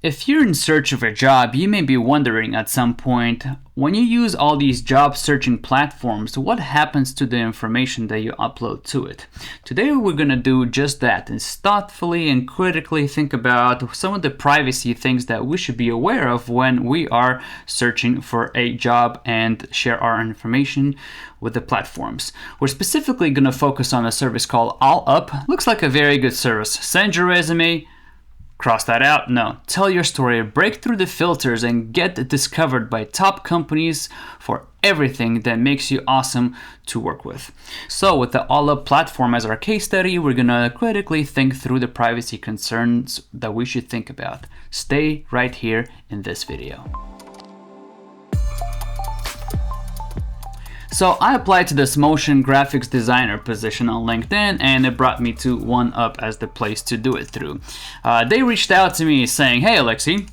If you're in search of a job, you may be wondering at some point, when you use all these job searching platforms, what happens to the information that you upload to it? Today we're going to do just that and thoughtfully and critically think about some of the privacy things that we should be aware of when we are searching for a job and share our information with the platforms. We're specifically going to focus on a service called allUP. Looks like a very good service. Send your resume. Cross that out? No. Tell your story, break through the filters, and get discovered by top companies for everything that makes you awesome to work with. So with the allUP platform as our case study, we're going to critically think through the privacy concerns that we should think about. Stay right here in this video. So I applied to this motion graphics designer position on LinkedIn, and it brought me to OneUp as the place to do it through. They reached out to me saying, "Hey Alexei,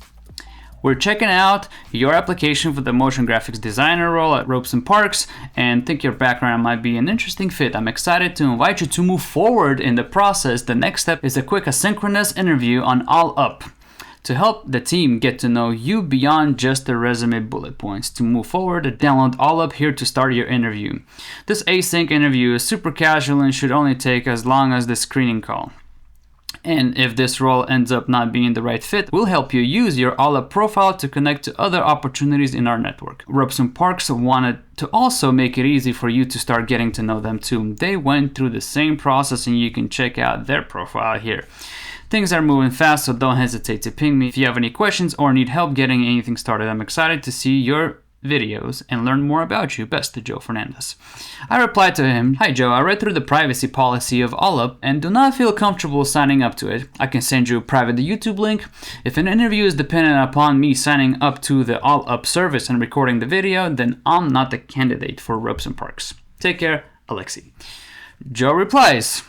we're checking out your application for the motion graphics designer role at Ropes and Parks and think your background might be an interesting fit. I'm excited to invite you to move forward in the process. The next step is a quick asynchronous interview on allUP to help the team get to know you beyond just the resume bullet points. To move forward, download allUP here to start your interview. This async interview is super casual and should only take as long as the screening call. And if this role ends up not being the right fit, we'll help you use your allUP profile to connect to other opportunities in our network." Ropes and Parks wanted to also make it easy for you to start getting to know them too. They went through the same process and you can check out their profile here. Things are moving fast, so don't hesitate to ping me if you have any questions or need help getting anything started. I'm excited to see your videos and learn more about you. Best, to Joe Fernandez. I replied to him, "Hi Joe, I read through the privacy policy of allUP and do not feel comfortable signing up to it. I can send you a private YouTube link. If an interview is dependent upon me signing up to the allUP service and recording the video, then I'm not the candidate for Ropes and Parks. Take care, Alexei." Joe replies,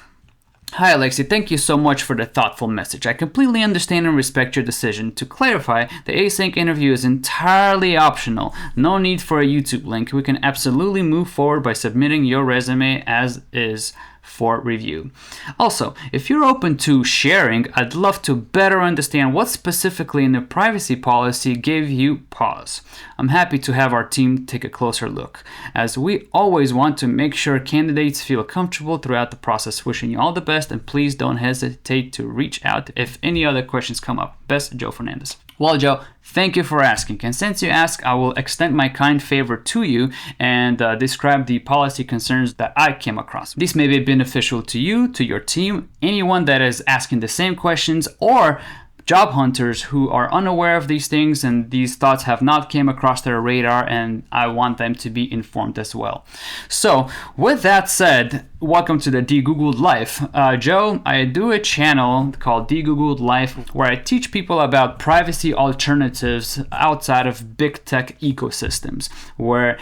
"Hi Alexei, thank you so much for the thoughtful message. I completely understand and respect your decision. To clarify, the async interview is entirely optional. No need for a YouTube link. We can absolutely move forward by submitting your resume as is for review. Also, if you're open to sharing, I'd love to better understand what specifically in the privacy policy gave you pause. I'm happy to have our team take a closer look, as we always want to make sure candidates feel comfortable throughout the process. Wishing you all the best, and please don't hesitate to reach out if any other questions come up. Best, Joe Fernandez." Well, Joe, thank you for asking. And since you asked, I will extend my kind favor to you and describe the policy concerns that I came across. These may be beneficial to you, to your team, anyone that is asking the same questions, or job hunters who are unaware of these things and these thoughts have not came across their radar, and I want them to be informed as well. So with that said, welcome to the De-Googled Life. Joe, I do a channel called De-Googled Life where I teach people about privacy alternatives outside of big tech ecosystems, where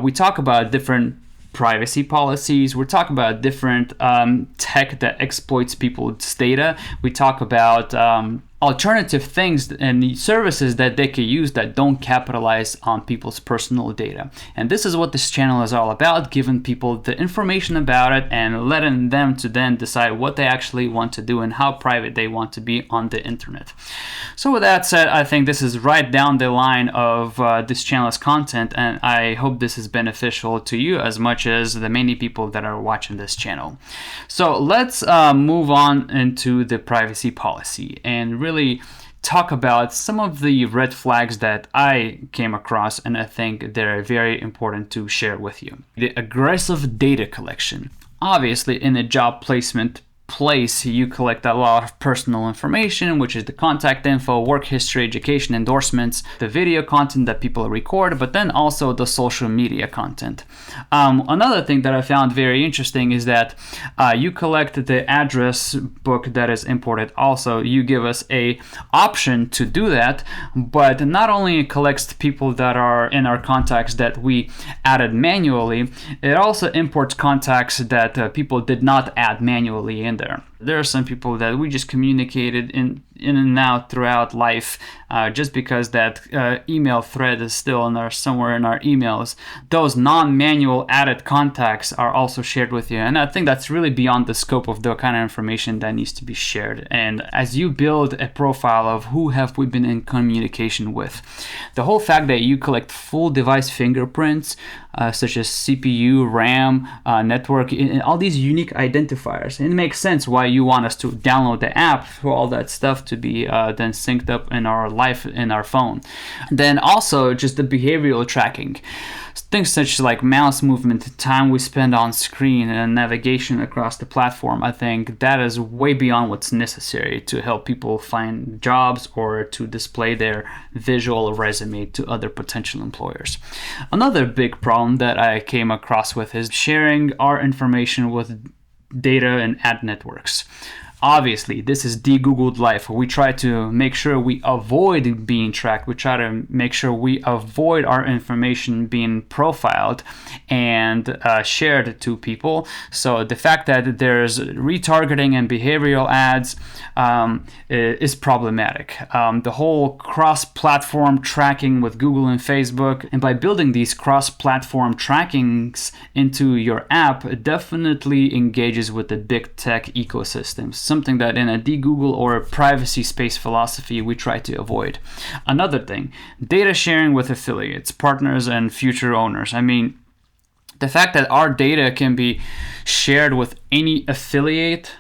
we talk about different privacy policies. We're talking about different tech that exploits people's data. We talk about alternative things and services that they can use that don't capitalize on people's personal data. And this is what this channel is all about, giving people the information about it and letting them to then decide what they actually want to do and how private they want to be on the internet. So with that said, I think this is right down the line of this channel's content, and I hope this is beneficial to you as much as the many people that are watching this channel. So let's move on into the privacy policy and really talk about some of the red flags that I came across, and I think they're very important to share with you. The aggressive data collection. Obviously, in a job placement place, you collect a lot of personal information, which is the contact info, work history, education, endorsements, the video content that people record, but then also the social media content. Another thing that I found very interesting is that you collect the address book that is imported. Also, you give us a option to do that, but not only it collects people that are in our contacts that we added manually, it also imports contacts that people did not add manually in there. There are some people that we just communicated in and out throughout life, just because that email thread is still somewhere in our emails. Those non-manual added contacts are also shared with you, and I think that's really beyond the scope of the kind of information that needs to be shared. And as you build a profile of who have we been in communication with, the whole fact that you collect full device fingerprints, such as CPU, RAM, network, and all these unique identifiers, it makes sense why you want us to download the app for all that stuff to be then synced up in our life in our phone. Then also just the behavioral tracking, things such like mouse movement, time we spend on screen, and navigation across the platform. I think that is way beyond what's necessary to help people find jobs or to display their visual resume to other potential employers. Another big problem that I came across with is sharing our information with data and ad networks. Obviously, this is de-Googled life. We try to make sure we avoid being tracked. We try to make sure we avoid our information being profiled and shared to people. So the fact that there's retargeting and behavioral ads is problematic. The whole cross-platform tracking with Google and Facebook, and by building these cross-platform trackings into your app, it definitely engages with the big tech ecosystems. Something that in a de-Google or a privacy space philosophy we try to avoid. Another thing, data sharing with affiliates, partners, and future owners. I mean, the fact that our data can be shared with any affiliate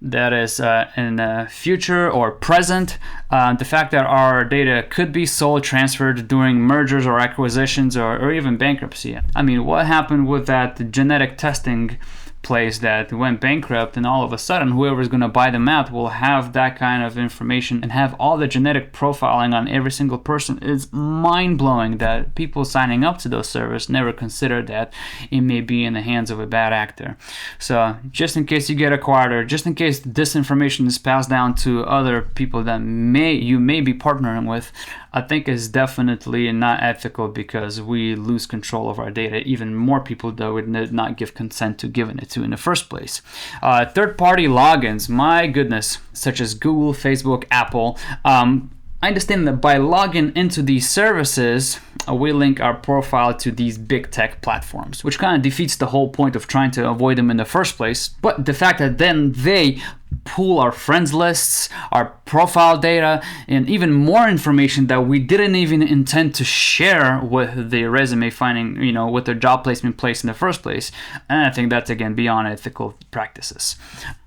that is in the future or present, the fact that our data could be sold, transferred during mergers or acquisitions or even bankruptcy. I mean, what happened with that genetic testing place that went bankrupt, and all of a sudden whoever's going to buy them out will have that kind of information and have all the genetic profiling on every single person. It's mind-blowing that people signing up to those servers never consider that it may be in the hands of a bad actor. So just in case you get acquired, or just in case this information is passed down to other people that you may be partnering with, I think is definitely not ethical, because we lose control of our data. Even more people that would not give consent to giving it to in the first place. Third-party logins, my goodness, such as Google, Facebook, Apple. I understand that by logging into these services, we link our profile to these big tech platforms, which kind of defeats the whole point of trying to avoid them in the first place. But the fact that then they pool our friends lists, our profile data, and even more information that we didn't even intend to share with the resume finding, with their job placement place in the first place. And I think that's, again, beyond ethical practices.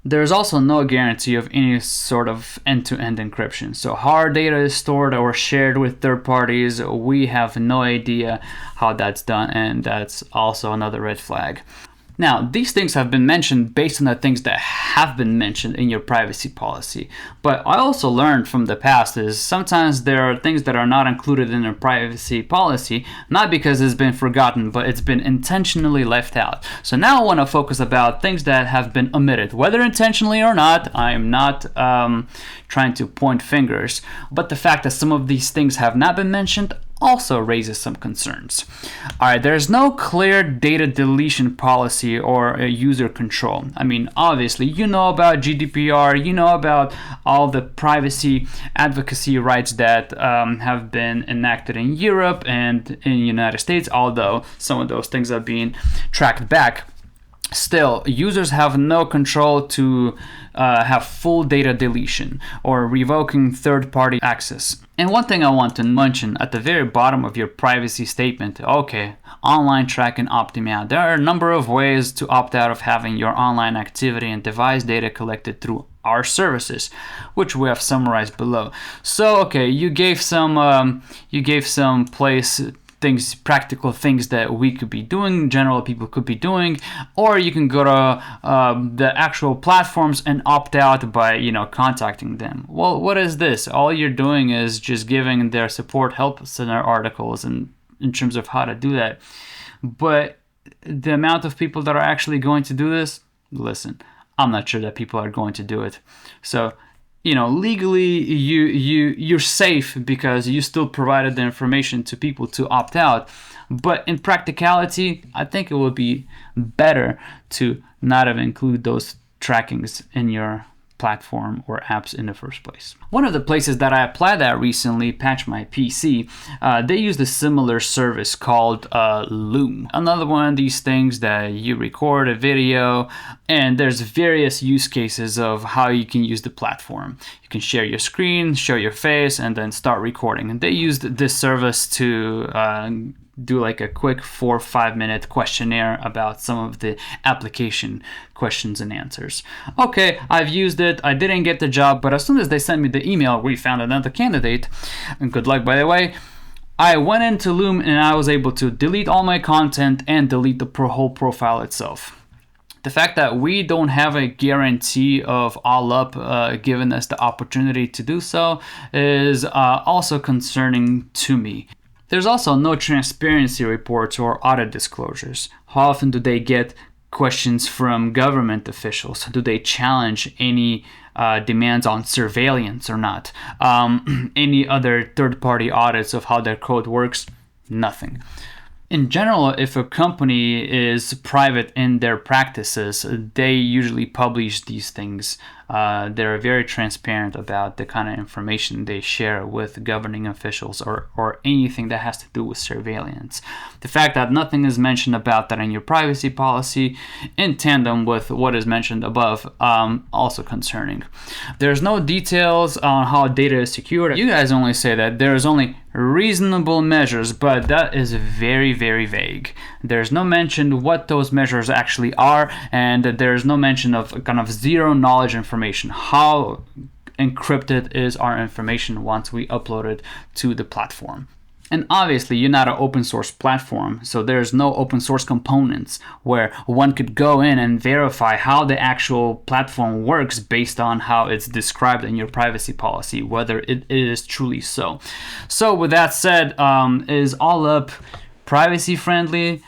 There's also no guarantee of any sort of end-to-end encryption. So how our data is stored or shared with third parties, we have no idea how that's done, and that's also another red flag. Now, these things have been mentioned based on the things that have been mentioned in your privacy policy. But I also learned from the past is sometimes there are things that are not included in a privacy policy, not because it's been forgotten, but it's been intentionally left out. So now I want to focus about things that have been omitted, whether intentionally or not. I am not trying to point fingers, but the fact that some of these things have not been mentioned also raises some concerns. All right, there's no clear data deletion policy or user control. I mean, obviously, you know about GDPR, you know about all the privacy advocacy rights that have been enacted in Europe and in the United States, although some of those things are being tracked back. Still, users have no control to have full data deletion or revoking third-party access. And one thing I want to mention at the very bottom of your privacy statement, okay, online tracking opting out. There are a number of ways to opt out of having your online activity and device data collected through our services, which we have summarized below. So, okay, you gave some practical things that we could be doing, general people could be doing, or you can go to the actual platforms and opt out by contacting them. Well, what is this? All you're doing is just giving their support help center articles and in terms of how to do that. But the amount of people that are actually going to do this, listen, I'm not sure that people are going to do it. So legally you're safe because you still provided the information to people to opt out. But in practicality, I think it would be better to not have include those trackings in your platform or apps in the first place. One of the places that I applied that recently, Patch My PC, they used a similar service called Loom. Another one of these things that you record a video, and there's various use cases of how you can use the platform. You can share your screen, show your face, and then start recording. And they used this service to do like a quick 4 or 5 minute questionnaire about some of the application questions and answers. Okay, I've used it. I didn't get the job, but as soon as they sent me the email, we found another candidate, and good luck, by the way, I went into Loom and I was able to delete all my content and delete the whole profile itself. The fact that we don't have a guarantee of allUP giving us the opportunity to do so is also concerning to me. There's also no transparency reports or audit disclosures. How often do they get questions from government officials? Do they challenge any demands on surveillance or not? Any other third-party audits of how their code works? Nothing. In general, if a company is private in their practices, they usually publish these things. They're very transparent about the kind of information they share with governing officials or anything that has to do with surveillance. The fact that nothing is mentioned about that in your privacy policy, in tandem with what is mentioned above, also concerning. There's no details on how data is secured. You guys only say that there's only reasonable measures, but that is very, very vague. There's no mention what those measures actually are, and there's no mention of kind of zero knowledge information. How encrypted is our information once we upload it to the platform? And obviously, you're not an open source platform, so there's no open source components where one could go in and verify how the actual platform works based on how it's described in your privacy policy, whether it is truly so. So with that said, is allUP privacy friendly?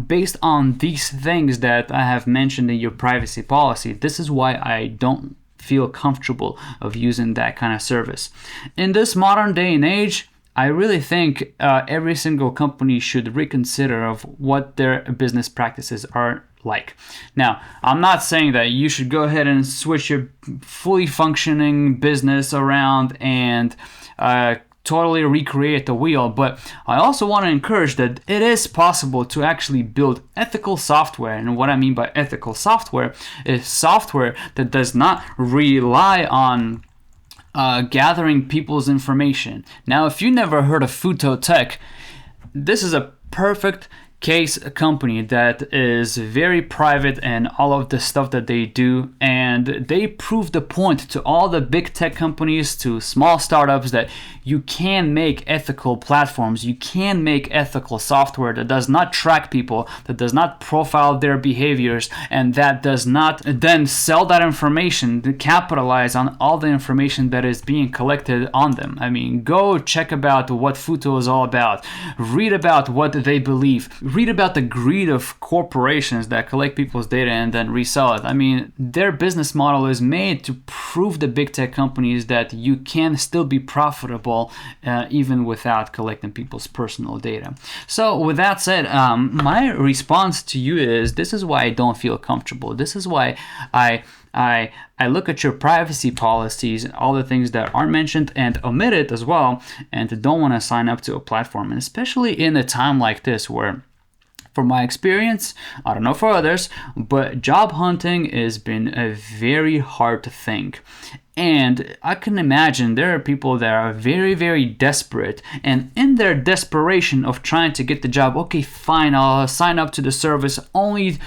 Based on these things that I have mentioned in your privacy policy, this is why I don't feel comfortable of using that kind of service. In this modern day and age, I really think every single company should reconsider of what their business practices are like. Now, I'm not saying that you should go ahead and switch your fully functioning business around and totally recreate the wheel, but I also want to encourage that it is possible to actually build ethical software. And what I mean by ethical software is software that does not rely on gathering people's information. Now, if you never heard of FUTO Tech, this is a perfect case company that is very private in all of the stuff that they do, and they prove the point to all the big tech companies, to small startups, that you can make ethical platforms, you can make ethical software that does not track people, that does not profile their behaviors, and that does not then sell that information to capitalize on all the information that is being collected on them. I mean, go check about what FUTO is all about, read about what they believe, read about the greed of corporations that collect people's data and then resell it. I mean, their business model is made to prove the big tech companies that you can still be profitable even without collecting people's personal data. So with that said, my response to you is, this is why I don't feel comfortable. This is why I look at your privacy policies, all the things that aren't mentioned, and omit it as well, and don't want to sign up to a platform. And especially in a time like this where, from my experience, I don't know for others, but job hunting has been a very hard thing. And I can imagine there are people that are very, very desperate, and in their desperation of trying to get the job, okay, fine, I'll sign up to the service, only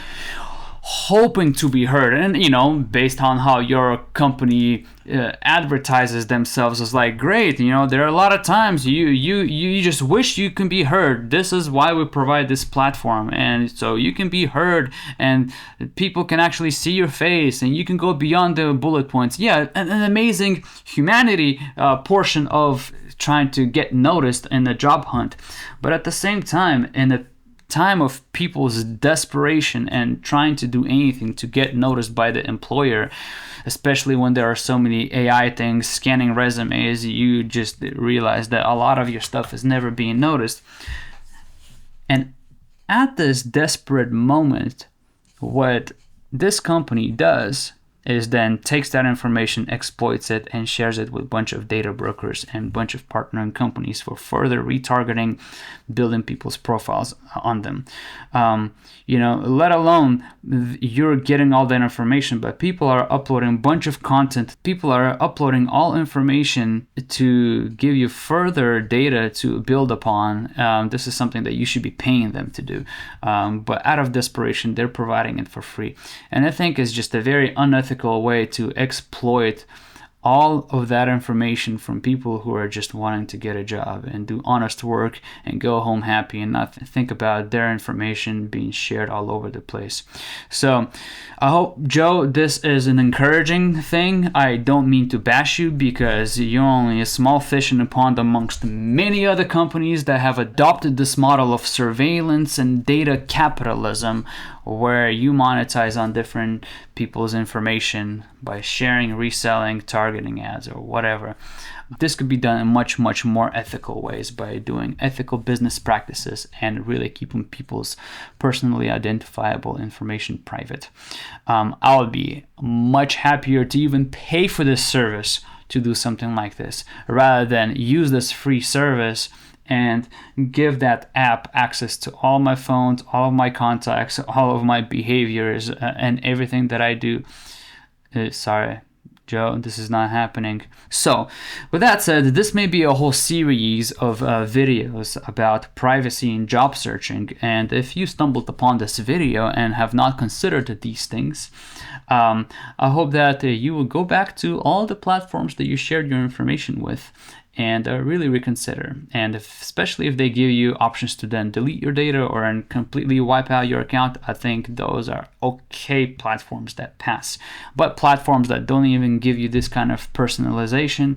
hoping to be heard. And you know, based on how your company advertises themselves, as like, great, you know, there are a lot of times you just wish you can be heard. This is why we provide this platform, and so you can be heard and people can actually see your face and you can go beyond the bullet points. Yeah, an amazing humanity portion of trying to get noticed in the job hunt. But at the same time, in a time of people's desperation and trying to do anything to get noticed by the employer, especially when there are so many AI things scanning resumes, you just realize that a lot of your stuff is never being noticed. And at this desperate moment, what this company does is then takes that information, exploits it, and shares it with a bunch of data brokers and a bunch of partnering companies for further retargeting, building people's profiles on them. Let alone you're getting all that information, but people are uploading a bunch of content. People are uploading all information to give you further data to build upon. This is something that you should be paying them to do. But out of desperation, they're providing it for free. And I think it's just a very unethical way to exploit all of that information from people who are just wanting to get a job and do honest work and go home happy and not think about their information being shared all over the place. So I hope, Joe, this is an encouraging thing. I don't mean to bash you, because you're only a small fish in a pond amongst many other companies that have adopted this model of surveillance and data capitalism, where you monetize on different people's information by sharing, reselling, targeting ads, or whatever. This could be done in much, much more ethical ways by doing ethical business practices and really keeping people's personally identifiable information private. I would be much happier to even pay for this service to do something like this, rather than use this free service and give that app access to all my phones, all of my contacts, all of my behaviors, and everything that I do. Sorry, Joe, this is not happening. So, with that said, this may be a whole series of videos about privacy and job searching. And if you stumbled upon this video and have not considered these things, I hope that you will go back to all the platforms that you shared your information with and really reconsider. And especially if they give you options to then delete your data or completely wipe out your account, I think those are okay platforms that pass. But platforms that don't even give you this kind of personalization,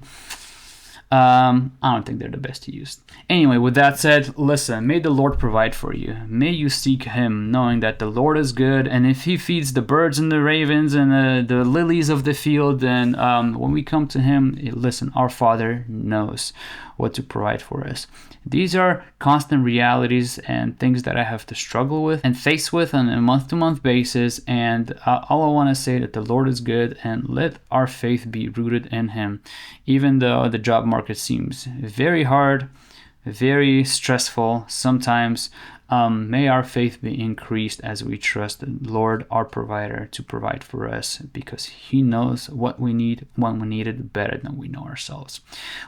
I don't think they're the best to use. Anyway, with that said, listen, may the Lord provide for you. May you seek him, knowing that the Lord is good, and if he feeds the birds and the ravens and the lilies of the field, then when we come to him, listen, our Father knows what to provide for us. These are constant realities and things that I have to struggle with and face with on a month-to-month basis, and all I want to say that the Lord is good, and let our faith be rooted in him. Even though the job market seems very hard, very stressful sometimes, may our faith be increased as we trust the Lord, our provider, to provide for us, because he knows what we need when we need it better than we know ourselves.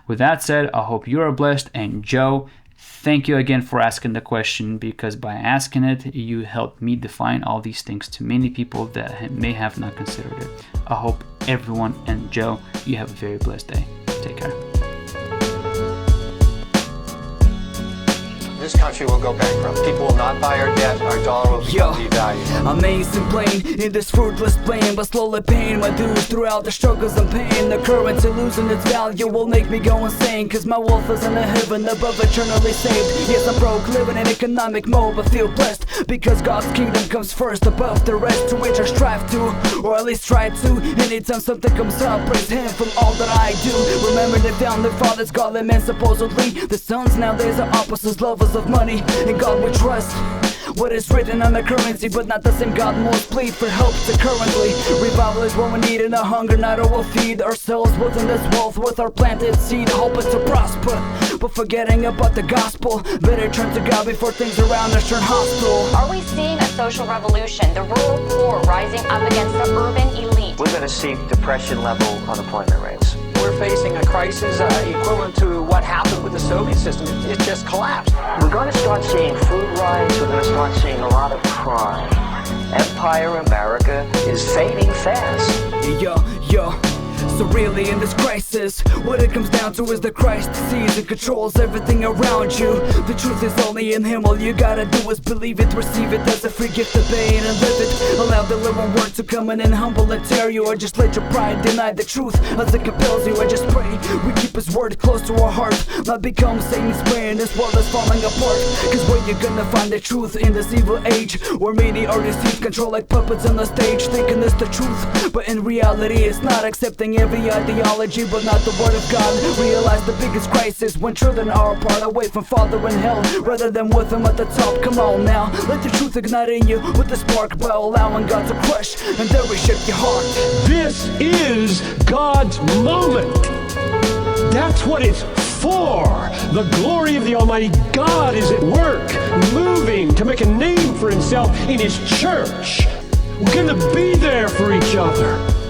With that said, I hope you are blessed. And Joe, thank you again for asking the question, because by asking it, you helped me define all these things to many people that may have not considered it. I hope everyone, and Joe, you have a very blessed day. Take care. This country will go bankrupt. People will not buy our debt. Our dollar will become devalued. Amazing plain in this fruitless plain, but slowly paying my dues throughout the struggles and pain. The currency losing its value will make me go insane, cause my wealth is in a heaven above, eternally saved. Yes, I'm broke, living in economic mode, but feel blessed because God's kingdom comes first above the rest, to which I strive to, or at least try to. Anytime something comes up, praise him from all that I do. Remember the founding fathers, godly men supposedly. The sons nowadays are opposites, lovers of money. In God we trust. What is written on the currency, but not the same God most plead for help to currently. Revival is what we need, and a hunger not all will feed ourselves within this wealth with our planted seed, hoping to prosper, but forgetting about the gospel. Better turn to God before things around us turn hostile. Are we seeing a social revolution? The rural poor rising up against the urban elite. We're going to see depression-level unemployment rates. We're facing a crisis equivalent to what happened with the Soviet system. It just collapsed. We're going to start seeing food riots. We're going to start seeing a lot of crime. Empire America is fading fast. Yo. So really in this crisis, what it comes down to is that Christ sees and controls everything around you. The truth is only in him. All you gotta do is believe it, receive it as a free gift, obey it and live it. Allow the living word to come in and humble and tear you, or just let your pride deny the truth as it compels you. I just pray we keep his word close to our heart, not become Satan's prey in this world that's falling apart. Cause where you gonna find the truth in this evil age, where many are deceived, control like puppets on the stage, thinking it's the truth, but in reality it's not. Accepting every heavy ideology, but not the word of God. Realize the biggest crisis when children are apart, away from Father in hell, rather than with him at the top. Come on now, let the truth ignite in you with the spark, by allowing God to crush and then reshape your heart. This is God's moment. That's what it's for. The glory of the Almighty God is at work, moving to make a name for himself in his church. We're gonna be there for each other.